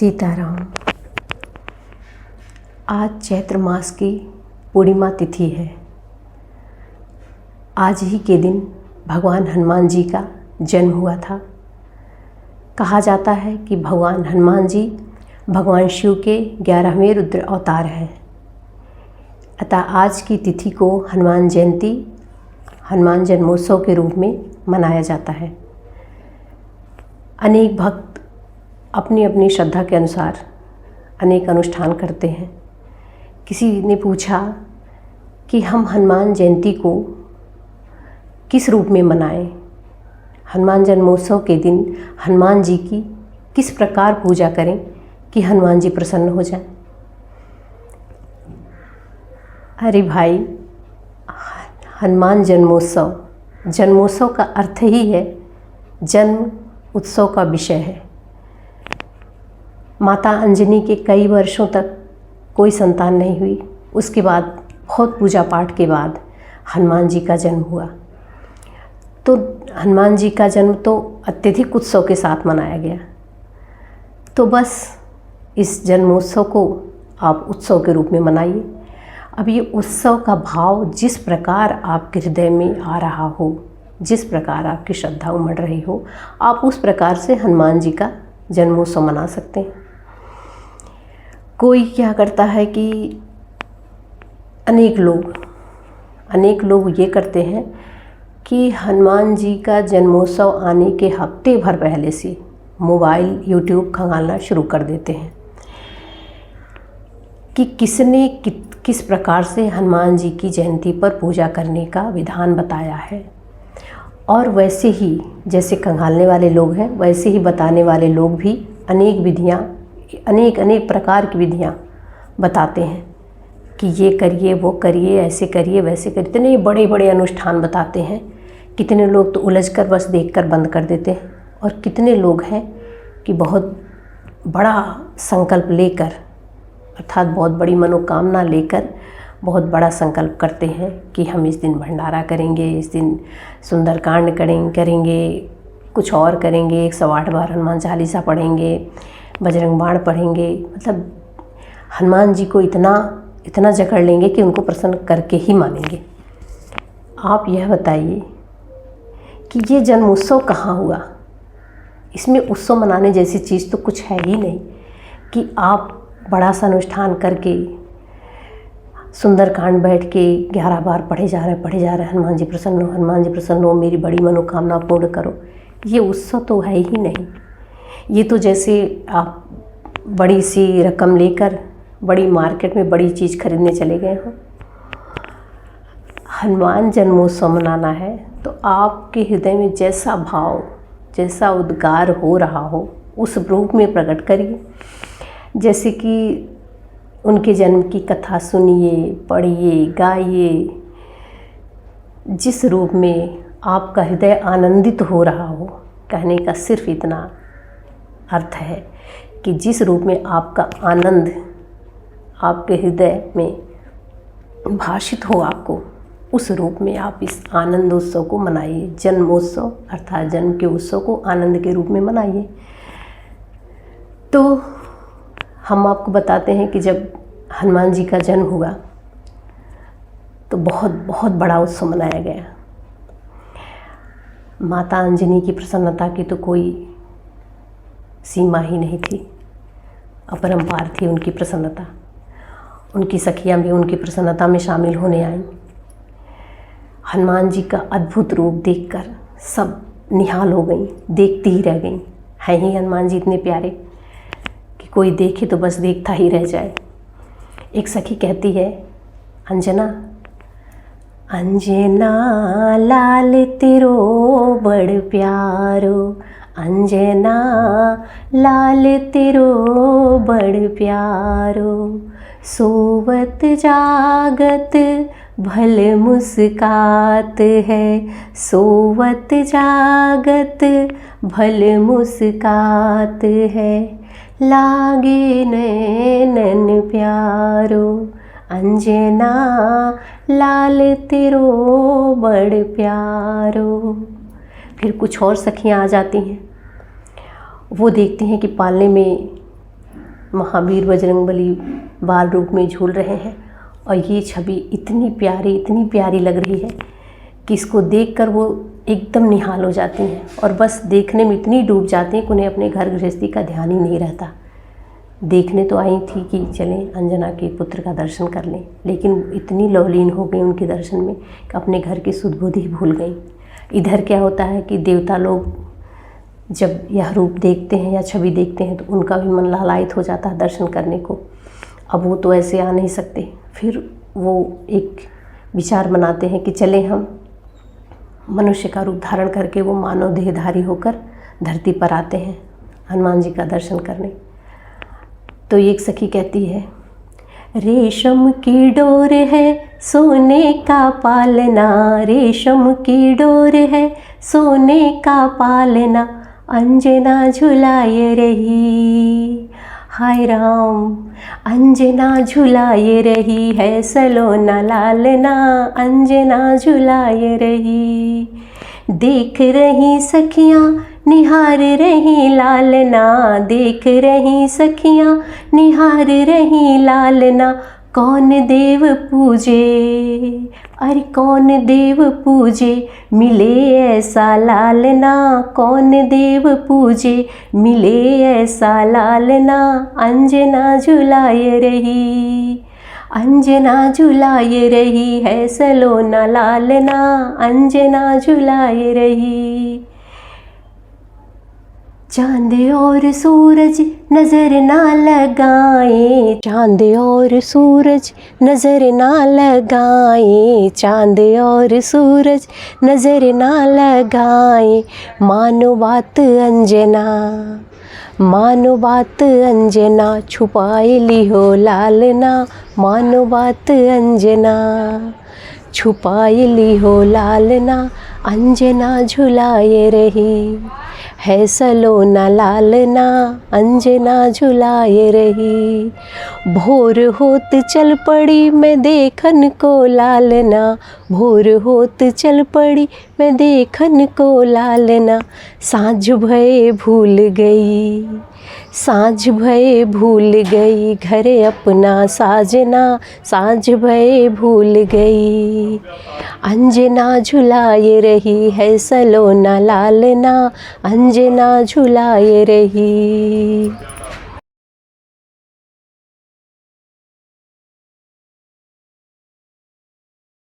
सीताराम। आज चैत्र मास की पूर्णिमा तिथि है। आज ही के दिन भगवान हनुमान जी का जन्म हुआ था। कहा जाता है कि भगवान हनुमान जी भगवान शिव के 11वें रुद्र अवतार हैं। अतः आज की तिथि को हनुमान जयंती, हनुमान जन्मोत्सव के रूप में मनाया जाता है। अनेक भक्त अपनी अपनी श्रद्धा के अनुसार अनेक अनुष्ठान करते हैं। किसी ने पूछा कि हम हनुमान जयंती को किस रूप में मनाएं, हनुमान जन्मोत्सव के दिन हनुमान जी की किस प्रकार पूजा करें कि हनुमान जी प्रसन्न हो जाएं। अरे भाई, हनुमान जन्मोत्सव का अर्थ ही है जन्म उत्सव का विषय है। माता अंजनी के कई वर्षों तक कोई संतान नहीं हुई। उसके बाद बहुत पूजा पाठ के बाद हनुमान जी का जन्म हुआ। तो हनुमान जी का जन्म तो अत्यधिक उत्सव के साथ मनाया गया। तो बस इस जन्मोत्सव को आप उत्सव के रूप में मनाइए। अब ये उत्सव का भाव जिस प्रकार आपके हृदय में आ रहा हो, जिस प्रकार आपकी श्रद्धा उमड़ रही हो, आप उस प्रकार से हनुमान जी का जन्मोत्सव मना सकते हैं। कोई क्या करता है कि अनेक लोग ये करते हैं कि हनुमान जी का जन्मोत्सव आने के हफ्ते भर पहले से मोबाइल, यूट्यूब खंगालना शुरू कर देते हैं कि किसने किस प्रकार से हनुमान जी की जयंती पर पूजा करने का विधान बताया है। और वैसे ही जैसे खंगालने वाले लोग हैं, वैसे ही बताने वाले लोग भी अनेक प्रकार की विधियाँ बताते हैं कि ये करिए, वो करिए, ऐसे करिए, वैसे करिए। इतने बड़े बड़े अनुष्ठान बताते हैं। कितने लोग तो उलझकर बस देखकर बंद कर देते हैं, और कितने लोग हैं कि बहुत बड़ा संकल्प लेकर, अर्थात बहुत बड़ी मनोकामना लेकर बहुत बड़ा संकल्प करते हैं कि हम इस दिन भंडारा करेंगे, इस दिन सुंदरकांड करेंगे, कुछ और करेंगे, 108 बार हनुमान चालीसा पढ़ेंगे, बजरंग बाण पढ़ेंगे। मतलब हनुमान जी को इतना जकड़ लेंगे कि उनको प्रसन्न करके ही मानेंगे। आप यह बताइए कि ये जन्मोत्सव कहाँ हुआ? इसमें उत्सव मनाने जैसी चीज़ तो कुछ है ही नहीं कि आप बड़ा सा अनुष्ठान करके सुंदरकांड बैठ के 11 बार पढ़े जा रहे हैं, हनुमान जी प्रसन्न हो, मेरी बड़ी मनोकामना पूर्ण करो। ये उत्सव तो है ही नहीं। ये तो जैसे आप बड़ी सी रकम लेकर बड़ी मार्केट में बड़ी चीज़ खरीदने चले गए हो। हनुमान जन्मोत्सव मनाना है तो आपके हृदय में जैसा भाव, जैसा उद्गार हो रहा हो, उस रूप में प्रकट करिए। जैसे कि उनके जन्म की कथा सुनिए, पढ़िए, गाइए। जिस रूप में आपका हृदय आनंदित हो रहा हो, कहने का सिर्फ इतना अर्थ है कि जिस रूप में आपका आनंद आपके हृदय में भाषित हो आपको, उस रूप में आप इस आनंद उत्सव को मनाइए। जन्मोत्सव अर्थात जन्म के उत्सव को आनंद के रूप में मनाइए। तो हम आपको बताते हैं कि जब हनुमान जी का जन्म हुआ तो बहुत बहुत बड़ा उत्सव मनाया गया। माता अंजनी की प्रसन्नता की तो कोई सीमा ही नहीं थी। अपरंपार थी उनकी प्रसन्नता। उनकी सखियाँ भी उनकी प्रसन्नता में शामिल होने आईं। हनुमान जी का अद्भुत रूप देखकर सब निहाल हो गईं, देखती ही रह गईं। हैं ही हनुमान जी इतने प्यारे कि कोई देखे तो बस देखता ही रह जाए। एक सखी कहती है, अंजना लाल तेरो बड़ प्यारो, अंजना लाल तेरो बड़ प्यारो, सोवत जागत भल मुस्कात है, सोवत जागत भल मुस्कात है, लागे नैनन प्यारो, अंजना लाल तेरो बड़ प्यारो। फिर कुछ और सखियाँ आ जाती हैं। वो देखती हैं कि पालने में महावीर बजरंगबली बाल रूप में झूल रहे हैं। और ये छवि इतनी प्यारी लग रही है कि इसको देखकर वो एकदम निहाल हो जाती हैं और बस देखने में इतनी डूब जाती हैं कि उन्हें अपने घर गृहस्थी का ध्यान ही नहीं रहता। देखने तो आई थी कि चलें अंजना के पुत्र का दर्शन कर लें, लेकिन इतनी लवलीन हो गई उनके दर्शन में कि अपने घर की सुध बुध ही भूल गई। इधर क्या होता है कि देवता लोग जब यह रूप देखते हैं या छवि देखते हैं तो उनका भी मन लालायित हो जाता है दर्शन करने को। अब वो तो ऐसे आ नहीं सकते, फिर वो एक विचार बनाते हैं कि चलें हम मनुष्य का रूप धारण करके वो मानव देहधारी होकर धरती पर आते हैं हनुमान जी का दर्शन करने। तो एक सखी कहती है, रेशम की डोर है सोने का पालना, रेशम की डोर है सोने का पालना, अंजना झुलाए रही। हाय राम, अंजना झुलाए रही है सलोना लालना, अंजना झुलाए रही। देख रही सखियाँ निहार रही लालना, देख रही सखियाँ निहार रही लालना, कौन देव पूजे, अरे कौन देव पूजे मिले ऐसा लालना, कौन देव पूजे मिले ऐसा लालना, अंजना झुलाए रही, अंजना झुलाए रही है सलोना लालना, अंजना झुलाए रही। चांद और सूरज नजर ना लगाए, चांद और सूरज नजर ना लगाए, चांद और सूरज नजर ना लगाए, मानो बात अंजना, मानो बात अंजना छुपाए ली हो लालना, मानो बात अंजना छुपाए ली हो लालना, अंजना झुलाए रही है सलोना लालना, अंजना झुलाए रही। भोर होत चल पड़ी मैं देखन को लालना, भोर होत चल पड़ी मैं देखन को लालना, साँझ भये भूल गई, साँझ भये भूल गई घर अपना साजना, साँझ भये भूल गई, अंजना झुलाए रही है सलोना लालना, अंजना झुलाए रही।